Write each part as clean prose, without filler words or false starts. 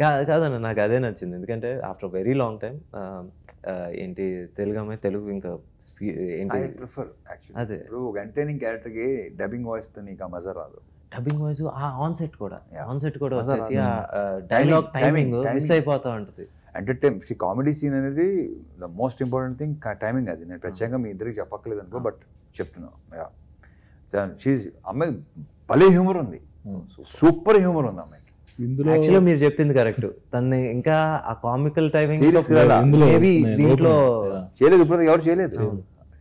కాదన్న, నాకు అదే నచ్చింది. ఎందుకంటే ఆఫ్టర్ వెరీ లాంగ్ టైం ఏంటి తెలుగు అమ్మాయి తెలుగు ఇంకా ఏంటి ప్రిఫర్ యాక్చువల్లీ. అదే ఇప్పుడు ఒక ఎంటర్టైనింగ్ క్యారెక్టర్కి డబ్బింగ్ వాయిస్తో నీకు ఆ మజా రాదు. డబ్బింగ్ వాయిస్ ఆన్ సెట్ కూడా వచ్చేసి ఆ డైలాగ్ టైమింగ్ మిస్ అయిపోతా ఉంటుంది. కామెడీ సీన్ అనేది the most important thing, timing. అది నేను ప్రత్యేకంగా మీ ఇద్దరికి చెప్పక్కర్లేదు అనుకో, బట్ చెప్తున్నాను. అమ్మాయి భలే హ్యూమర్ ఉంది, సూపర్ హ్యూమర్ ఉంది అమ్మాయికి. యాక్చువల్గా మీరు చెప్పింది కరెక్ట్. తను ఇంకా ఆ కామికల్ టైమింగ్ దీంట్లో చేయలేదు, ఇప్పుడు ఎవరు చేయలేదు.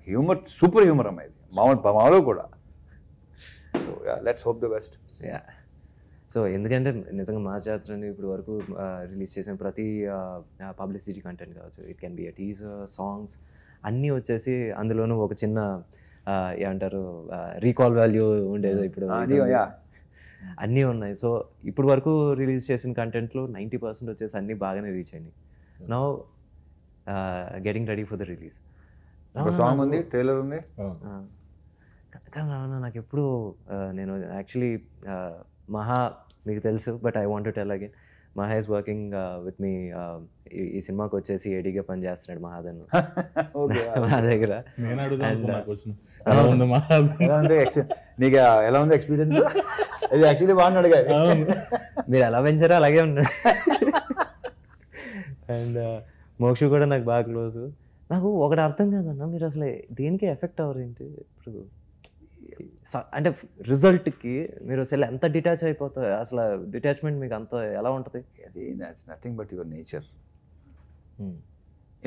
హ్యూమర్, సూపర్ హ్యూమర్ అమ్మాయి, మామూలు కూడా. So let's hope the best. So ఎందుకంటే నిజంగా మా జాతరని ఇప్పుడు వరకు రిలీజ్ చేసిన ప్రతి పబ్లిసిటీ కంటెంట్ కావచ్చు, it can be a teaser, songs అన్నీ వచ్చేసి అందులోనూ ఒక చిన్న ఏమంటారు రీకాల్ వాల్యూ ఉండేది. ఇప్పుడు అన్నీ ఉన్నాయి. సో ఇప్పుడు వరకు రిలీజ్ చేసిన కంటెంట్లో 90% వచ్చేసి అన్నీ బాగానే రీచ్ అయినాయి. Now getting ready for the release. Song ఉంది, ట్రైలర్ ఉంది. కానీ నాకు ఎప్పుడు నేను యాక్చువల్లీ మహా మీకు తెలుసు, but I want to tell again, మహా ఇస్ వర్కింగ్ విత్ మీ. ఈ సినిమాకి వచ్చేసి ఏడీగా పని చేస్తున్నాడు మహాదన్ మా దగ్గర. నీకు ఎలా ఉంది ఎక్స్పీరియన్స్? ఇది యాక్చువల్లీ బాగా అడిగారు, మీరు ఎలా పెంచారో అలాగే ఉన్నాడు. అండ్ మోక్షు కూడా నాకు బాగా క్లోజ్. నాకు ఒకటి అర్థం కాదన్న, మీరు అసలు దేనికి ఎఫెక్ట్ అవ్వరు ఏంటి? ఇప్పుడు అంటే రిజల్ట్కి మీరు అసలు ఎంత డిటాచ్ అయిపోతారు? అసలు డిటాచ్మెంట్ మీకు అంత ఎలా ఉంటుంది? అది నథింగ్ బట్ యువర్ నేచర్.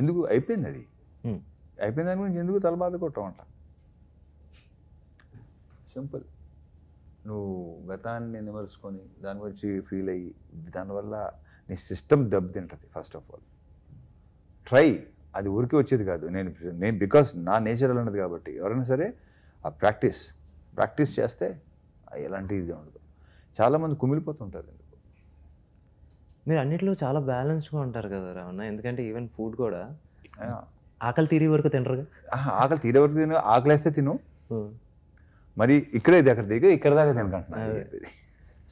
ఎందుకు అయిపోయింది, అది అయిపోయింది దాని గురించి ఎందుకు తలబాధ కొట్టమంట. సింపుల్. నువ్వు గతాన్ని నిమరుచుకొని దాని గురించి ఫీల్ అయ్యి దానివల్ల నీ సిస్టమ్ దెబ్బతింటుంది. ఫస్ట్ ఆఫ్ ఆల్ ట్రై, అది ఊరికే వచ్చేది కాదు. నేను బికాస్ నా నేచర్ అన్నది కాబట్టి ఎవరైనా సరే ఆ ప్రాక్టీస్ చేస్తే ఎలాంటి ఇది ఉండదు. చాలామంది కుమిలిపోతుంటారు. ఎందుకు మీరు అన్నిట్లో చాలా బ్యాలెన్స్డ్గా ఉంటారు కదా రావణ. ఎందుకంటే ఈవెన్ ఫుడ్ కూడా ఆకలి తీరే వరకు తినరుగా. ఆకలి తీరే వరకు తిను, ఆకలి వేస్తే తిను, మరి ఇక్కడే అక్కడ దిగు, ఇక్కడ దాకా తినకంటున్నా.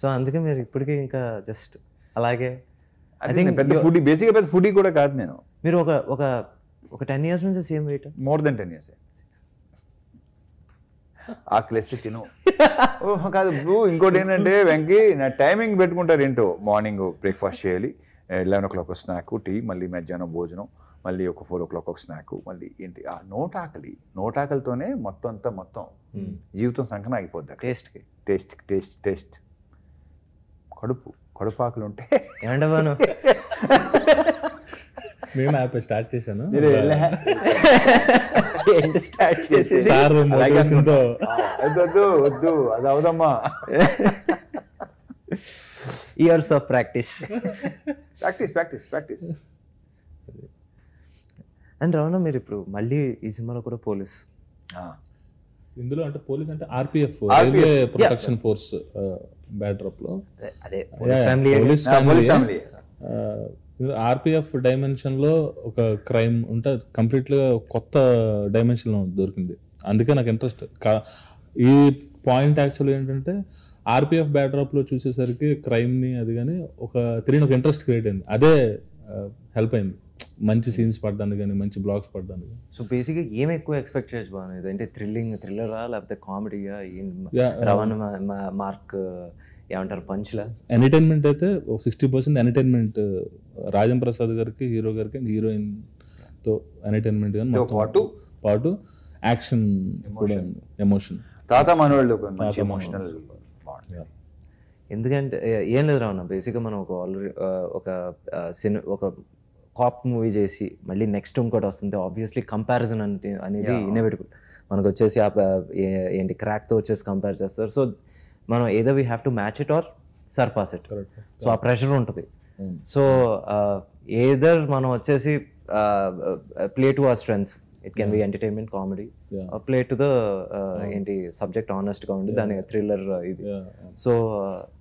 సో అందుకే మీరు ఇప్పటికీ ఇంకా జస్ట్ అలాగే. ఐ థింక్ పెద్ద ఫుడ్, బేసిక్గా పెద్ద ఫుడ్ కూడా కాదు నేను. మీరు ఒక 10 years నుంచి same wait? More than 10 years. ఆకలిస్తే తిను. ఓహో కాదు బ్రూ, ఇంకోటి ఏంటంటే వెంకీ నా టైమింగ్ పెట్టుకుంటారు. ఏంటో మార్నింగ్ బ్రేక్ఫాస్ట్ చేయాలి, 11 o'clock స్నాక్, టీ, మళ్ళీ మధ్యాహ్నం భోజనం, మళ్ళీ ఒక 4 o'clock ఒక స్నాక్, మళ్ళీ ఏంటి ఆ నోటాకలితోనే మొత్తం జీవితం సంకన ఆగిపోద్ది. టేస్ట్ కడుపు ఆకలి ఉంటే ఏమంటాను. నేను యాప్ స్టార్ట్ చేశాను. వద్దు అది అవదమ్మా. Years of practice. And Ravana, మీరు ఇప్పుడు మళ్ళీ ఈ సినిమాలో కూడా పోలీస్. ఇందులో అంటే పోలీస్ అంటే RPF, railway protection force backdrop లో అదే పోలీస్ ఫ్యామిలీ. ఆర్పిఎఫ్ డైమెన్షన్ లో ఒక క్రైమ్ ఉంటే కంప్లీట్గా కొత్త డైమెన్షన్ లో దొరికింది. అందుకే నాకు ఇంట్రెస్ట్. ఈ పాయింట్ యాక్చువల్గా ఏంటంటే ఆర్పిఎఫ్ బ్యాక్డ్రాప్ లో చూసేసరికి క్రైమ్ ని అది కానీ ఒక తెలియని ఒక ఇంట్రెస్ట్ క్రియేట్ అయింది. అదే హెల్ప్ అయింది మంచి సీన్స్ పడడానికి కానీ, మంచి బ్లాగ్స్ పడడానికి. సో బేసిక్గా ఏం ఎక్కువ ఎక్స్పెక్ట్ చేయొచ్చు బాగుంది అంటే థ్రిల్లరా లేకపోతే కామెడీగా? రవణ మార్క్ ఏమంటారు పంచ్లా? ఎంటర్టైన్మెంట్ అయితే 60% ఎంటర్టైన్మెంట్. రాజం ప్రసాద్ గారికి, హీరో గారికి అండ్ హీరోయిన్ తో ఎంటర్టైన్మెంట్ కానీ పాటు యాక్షన్ కూడా ఉంది, ఎమోషన్. తాత మనోళ్ళు ఎమోషనల్. ఎందుకంటే ఏం లేదు రావణ, బేసిక్గా మనం ఒక కాప్ మూవీ చేసి మళ్ళీ నెక్స్ట్ ఇంకోటి వస్తుంది. ఆబ్వియస్లీ కంపారిజన్ అనేది ఇన్నోవేటబుల్. మనకు వచ్చేసి ఏంటి క్రాక్తో వచ్చేసి కంపేర్ చేస్తారు. సో మనం ఏదో we have to match it or surpass it. So ఆ ప్రెషర్ ఉంటుంది. సో ఏదర్ మనం వచ్చేసి play to our strengths. It can be entertainment, comedy, play to the ఏంటి సబ్జెక్ట్ ఆనెస్ట్గా ఉండి దాని థ్రిల్లర్ ఇది. సో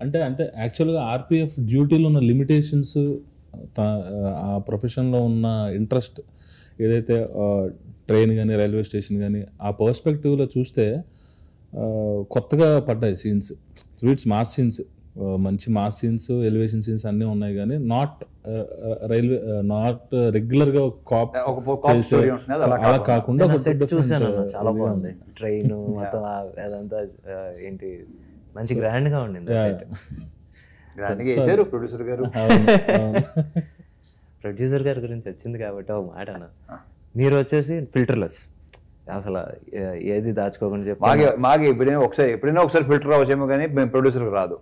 అంటే యాక్చువల్గా ఆర్పిఎఫ్ డ్యూటీలో ఉన్న లిమిటేషన్స్, ఆ ప్రొఫెషన్లో ఉన్న ఇంట్రెస్ట్ ఏదైతే ట్రైన్ కానీ, రైల్వే స్టేషన్ కానీ, ఆ పర్స్పెక్టివ్లో చూస్తే కొత్తగా పడ్డాయి సీన్స్. స్వీట్స్ మాస్ సీన్స్ మంచి మాస్ సీన్స్, ఎలివేషన్ సీన్స్ అన్నీ ఉన్నాయి, కానీ నాట్ రెగ్యులర్గా ఒక కాప్ చేసే అలా కాకుండా ఒక సెట్ different, చూసాను అన్న, చాలా బాగుంది. ట్రైన్ మొత్తం అదంతా ఏంటి మంచి గ్రాండ్ గా ఉండింది set. చేశారు ప్రొడ్యూసర్ గారు. ప్రొడ్యూసర్ గారి గురించి వచ్చింది కాబట్టి ఒక మాట అన్న, మీరు వచ్చేసి ఫిల్టర్లెస్, అసలు ఏది దాచుకోకుండా చెప్పి మాకు ఎప్పుడైనా ఒకసారి ఫిల్టర్ అవచ్చేమో కానీ ప్రొడ్యూసర్కి రాదు.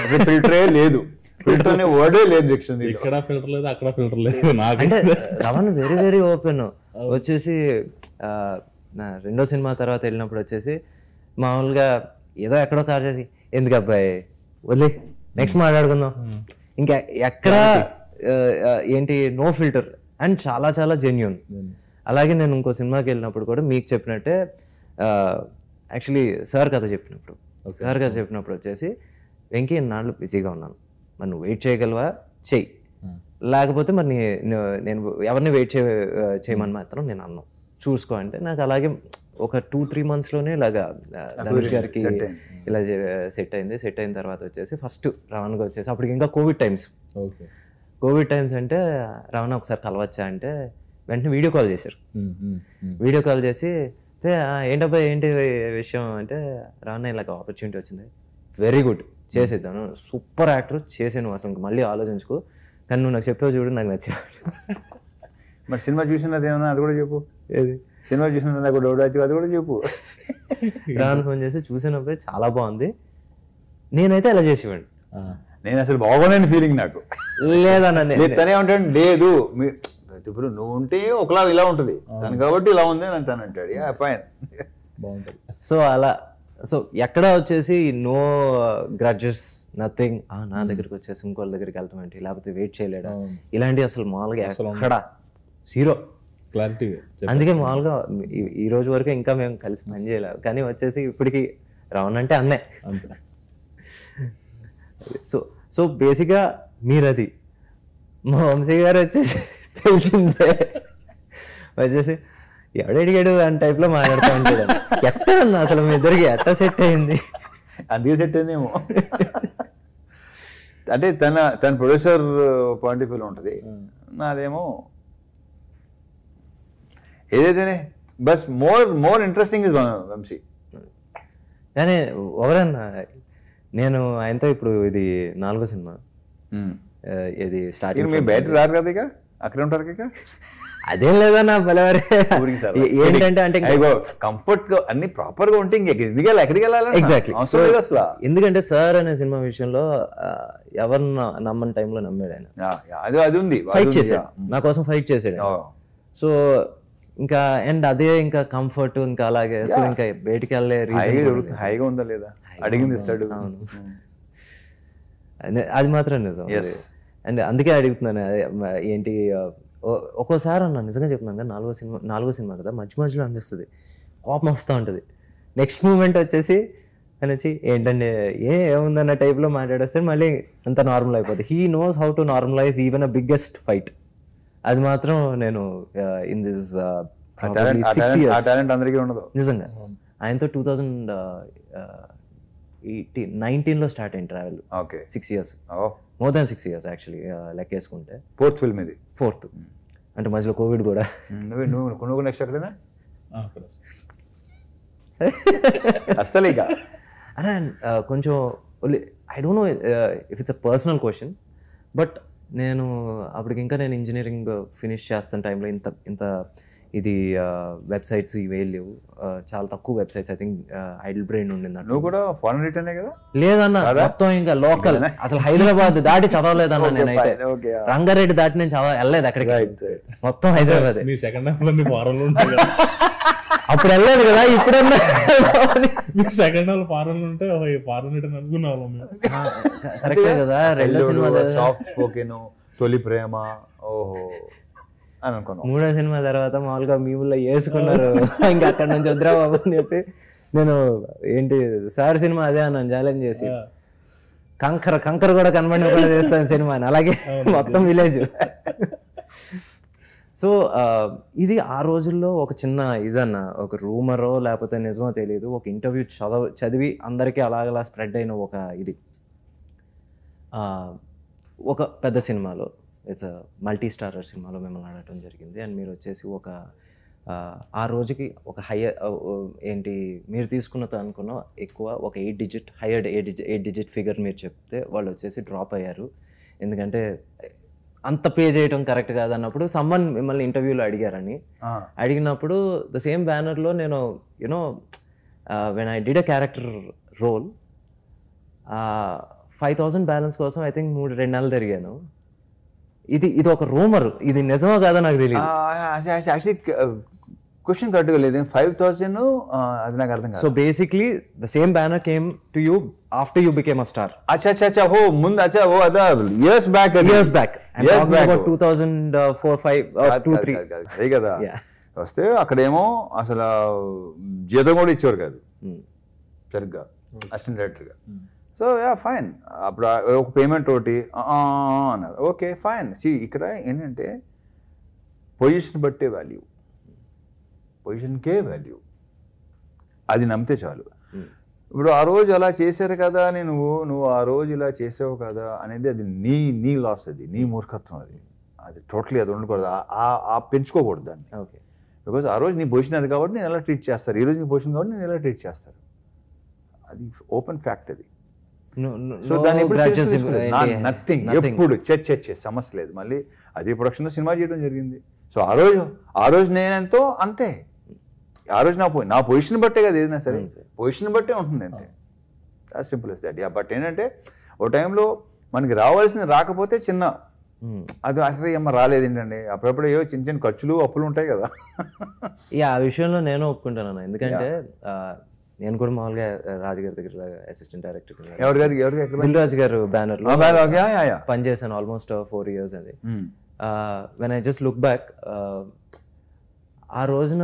అసలు ఫిల్టరే లేదు, ఫిల్టర్ అనే వర్డే లేదు డిక్షనరీలో. ఇక్కడ ఫిల్టర్ లేదు, అక్కడ ఫిల్టర్ లేదు. నాకు అంటే రవణ్ వెరీ వెరీ ఓపెన్. వచ్చేసి నా రెండో సినిమా తర్వాత వెళ్ళినప్పుడు వచ్చేసి మామూలుగా ఏదో ఎక్కడో కార్ చేసి ఎందుకు అబ్బాయి వదిలే నెక్స్ట్ మాట్లాడుకుందాం, ఇంకా ఎక్కడ ఏంటి నో ఫిల్టర్ అండ్ చాలా చాలా జెన్యూన్. అలాగే నేను ఇంకో సినిమాకి వెళ్ళినప్పుడు కూడా మీకు చెప్పినట్టే, యాక్చువల్లీ సార్ కథ చెప్పినప్పుడు వచ్చేసి వెంకీ నాళ్ళు బిజీగా ఉన్నాను, మరి నువ్వు వెయిట్ చేయగలవా చెయ్యి, లేకపోతే మరి నేను ఎవరిని వెయిట్ చేయమని మాత్రం నేను అన్నాను, చూసుకో అంటే నాకు అలాగే ఒక 2-3 monthsలోనే ఇలాగా ధనుష్ గారికి ఇలా సెట్ అయింది. సెట్ అయిన తర్వాత వచ్చేసి ఫస్ట్ రవణ్గా వచ్చేసి అప్పటికి ఇంకా కోవిడ్ టైమ్స్ అంటే రవణ ఒకసారి కలవచ్చా అంటే వెంటనే వీడియో కాల్ చేశారు. వీడియో కాల్ చేసి ఏంటబ్బా ఏంటి విషయం అంటే రవణ ఇలాగ ఆపర్చునిటీ వచ్చింది, వెరీ గుడ్ చేసేద్దాను, సూపర్ యాక్టర్ చేసాను, అసలు మళ్ళీ ఆలోచించుకో, కానీ నువ్వు నాకు చెప్పావు చూడు నాకు నచ్చావు. మరి సినిమా చూసినది ఏమన్నా అది కూడా చెప్పు. ఏది సినిమా చూసినది నాకు డౌట్ అయితే అది కూడా చెప్పు. రాను ఫోన్ చేసి చూసినప్పుడు చాలా బాగుంది, నేనైతే ఇలా చేసేవాడిని. నేను అసలు బాగోలేని ఫీలింగ్ నాకు లేదన్న తనే ఉంటాడు, లేదు ఇప్పుడు నువ్వు ఉంటే ఒకలా ఇలా ఉంటుంది తను కాబట్టి ఇలా ఉంది అని తను అంటాడు, ఫైన్ బాగుంటుంది. సో అలా ఎక్కడ వచ్చేసి నో గ్రడ్జెస్ నథింగ్, నా దగ్గరికి వచ్చేసి ఇంకోళ్ళ దగ్గరికి వెళ్తాం ఏంటి, లేకపోతే వెయిట్ చేయలేడా, ఇలాంటి అసలు మామూలుగా ఎక్కడ జీరో క్లారిటీ. అందుకే మామూలుగా ఈ రోజు వరకు ఇంకా మేము కలిసి పని చేయలేదు, కానీ వచ్చేసి ఇప్పటికి రవణ్ అంటే అన్నే. సో బేసిక్గా మీరది, మా వంశీ గారు వచ్చేసి తెలిసిందే వచ్చేసి ఎవడడిగాడు అని టైప్లో మాట్లాడుతూ ఉంటాడు. ఎట్ట అన్నా అసలు మీ ఇద్దరికి ఎట్ట సెట్ అయింది? అందుకే సెట్ అయిందేమో. అంటే తన ప్రొడ్యూసర్ పాయింట్ ఆఫ్ వ్యూలో ఉంటుంది, నాదేమో ఏదైతేనే బస్ మోర్ ఇంట్రెస్టింగ్ ఇస్ వంశీ. కానీ ఎవరన్నా నేను ఆయనతో ఇప్పుడు ఇది 4వ సినిమా, ఇది స్టార్టింగ్ మీరు బయట రారు కదా, ఇక అక్కడే ఉంటారు ఇక. అదేం లేదన్నా బలవారే ఏంటంటే అంటే కంఫర్ట్ గా అన్ని ప్రాపర్ గా ఉంటే ఎక్కడికి వెళ్ళాలి. ఎగ్జాక్ట్లీ. అసలు ఎందుకంటే సార్ అనే సినిమా విషయంలో ఎవరిని నమ్మని టైంలో నమ్మాడు ఆయన. అది ఉంది, ఫైట్ చేశాడు నా కోసం, ఫైట్ చేసాడు. సో ఇంకా అండ్ అదే ఇంకా కంఫర్ట్ ఇంకా అలాగే. సో ఇంకా బయటికి వెళ్ళే హైగా ఉందా లేదా అడిగింది ఇస్తాడు. అది మాత్రం నిజం. అండ్ అందుకే అడుగుతున్నాను ఏంటి ఒక్కోసారి అన్న నిజంగా చెప్తున్నాను కదా, 4వ సినిమా కదా, మధ్యలో అనిపిస్తుంది కోపం వస్తూ ఉంటుంది. నెక్స్ట్ మూమెంట్ వచ్చేసి అని వచ్చి ఏంటంటే ఏముందన్న టైప్లో మాట్లాడేస్తే మళ్ళీ అంత నార్మల్ అయిపోతుంది. He knows how to normalize even a biggest fight. అది మాత్రం నేను ఇన్ దిస్ 6 years నిజంగా ఆయనతో 2019లో స్టార్ట్ అయింది travel. 6 years, more than 6 years actually లెక్కేసుకుంటే. 4th ఫిల్మ్ ఇది, 4th అంటే మధ్యలో కోవిడ్ కూడా. నువ్వు నెక్స్ట్ ఎక్కడైనా సరే అస్సలు ఇక అరే కొంచెం I don't know if it's a personal question, but నేను అప్పటికి ఇంకా నేను ఇంజనీరింగ్ ఫినిష్ చేస్తున్న టైంలో ఇంత ఇది వెబ్సైట్స్ ఇవే లేవు, చాలా తక్కువ websites. I think Idlebrain ఉండింది. నువ్వు కూడా ఫారెన్ రిటర్నే కదా? లేదన్న, మొత్తం ఇంకా లోకల్, అసలు హైదరాబాద్ దాటి చదవలేదన్న నేనైతే. రంగారెడ్డి దాటి నేను వెళ్ళలేదు అక్కడికి, మొత్తం హైదరాబాద్. అప్పుడు వెళ్ళలేదు కదా, ఇప్పుడన్నా సెకండ్ హాల్ ఫారెన్ ఉంటే ఫారెన్ రిటర్న్ అనుకున్నాము. కరెక్టే కదా. రెండో సినిమా తొలి ప్రేమ, ఓహో అని అనుకున్నాను. 3వ సినిమా తర్వాత మామూలుగా మీముల్లో వేసుకున్నారు, ఇంకా అక్కడ నుంచి వద్దురా బాబు అని చెప్పి నేను ఏంటి సార్ సినిమా అదే అన్నాను ఛాలెంజ్ చేసి, కంకర కూడా కనబడిన చేస్తాను సినిమా అని. అలాగే మొత్తం విలేజ్. సో ఇది ఆ రోజుల్లో ఒక చిన్న ఇదన్న, ఒక రూమరో లేకపోతే నిజమో తెలియదు, ఒక ఇంటర్వ్యూ చదివి అందరికీ అలాగలా స్ప్రెడ్ అయిన ఒక ఇది. ఒక పెద్ద సినిమాలో ఇట్స్ మల్టీ స్టారర్ సినిమాలో మిమ్మల్ని అడగటం జరిగింది అండ్ మీరు వచ్చేసి ఆ రోజుకి ఒక ఏంటి మీరు తీసుకున్నది అనుకున్న ఎక్కువ ఒక 8 డిజిట్ ఫిగర్ మీరు చెప్తే వాళ్ళు వచ్చేసి డ్రాప్ అయ్యారు. ఎందుకంటే అంత పే చేయడం కరెక్ట్ కాదన్నప్పుడు సమ్మన్ మిమ్మల్ని ఇంటర్వ్యూలో అడిగినప్పుడు ద సేమ్ బ్యానర్లో నేను you know when I did a character role 5,000 balance కోసం ఐ థింక్ 2 నెలలు తిరిగాను. ఇది ఒక రూమర్, ఇది నిజమో కాదో నాకు తెలియదు. యాక్చువల్లీ క్వశ్చన్ కరెక్ట్గా లేదు. 5,000 అది నాకు అర్థం కాదు. So basically the same banner came to you after you became a star. అచ్చా హో ముందు అదా ఇయర్స్ బ్యాక్ 2004-5 2-3 అదే కదా. వస్తే అక్కడేమో అసలు జీతం కూడా ఇచ్చేవారు కాదు సరిగ్గా అసిస్టెంట్ డైరెక్టర్గా. So yeah fine. అప్పుడు ఒక పేమెంట్ ఒకటి అన్నారు. Okay fine. ఇక్కడ ఏంటంటే పొజిషన్ బట్టే వాల్యూ, పొజిషన్కే వాల్యూ, అది నమ్మితే చాలు. ఇప్పుడు ఆ రోజు అలా చేశారు కదా అని నువ్వు ఆ రోజు ఇలా చేసావు కదా అనేది అది నీ లాస్, అది నీ మూర్ఖత్వం, అది టోటలీ అది ఉండకూడదు. పెంచుకోకూడదు దాన్ని. ఓకే బికాజ్ ఆ రోజు నీ పొజిషన్ అది కాబట్టి నేను ఎలా ట్రీట్ చేస్తారు, ఈ రోజు నీ పొజిషన్ కాబట్టి నేను ఎలా ట్రీట్ చేస్తారు, అది ఓపెన్ ఫ్యాక్ట్ అది. సో దాన్ని నథింగ్, ఎప్పుడు చే సమస్య లేదు. మళ్ళీ అదే ప్రొడక్షన్లో సినిమా చేయడం జరిగింది. సో ఆ రోజు నేనెంతో అంతే. ఆ రోజు నా పొజిషన్ బట్టే కదా ఏదైనా సరే, పొజిషన్ బట్టే ఉంటుంది అంతే. Simple is that. బట్ ఏంటంటే ఓ టైంలో మనకి రావాల్సింది రాకపోతే చిన్న అది అసలు ఏమో రాలేదు ఏంటండి, అప్పుడప్పుడు ఏవో చిన్న చిన్న ఖర్చులు అప్పులు ఉంటాయి కదా. ఆ విషయంలో నేను ఒప్పుకుంటాను. ఎందుకంటే నేను కూడా మామూలుగా రాజుగారి దగ్గర అసిస్టెంట్ డైరెక్టర్ దిల్రాజు గారు బ్యానర్లో పనిచేశాను ఆల్మోస్ట్ 4 years అది. When I just look back, ఆ రోజున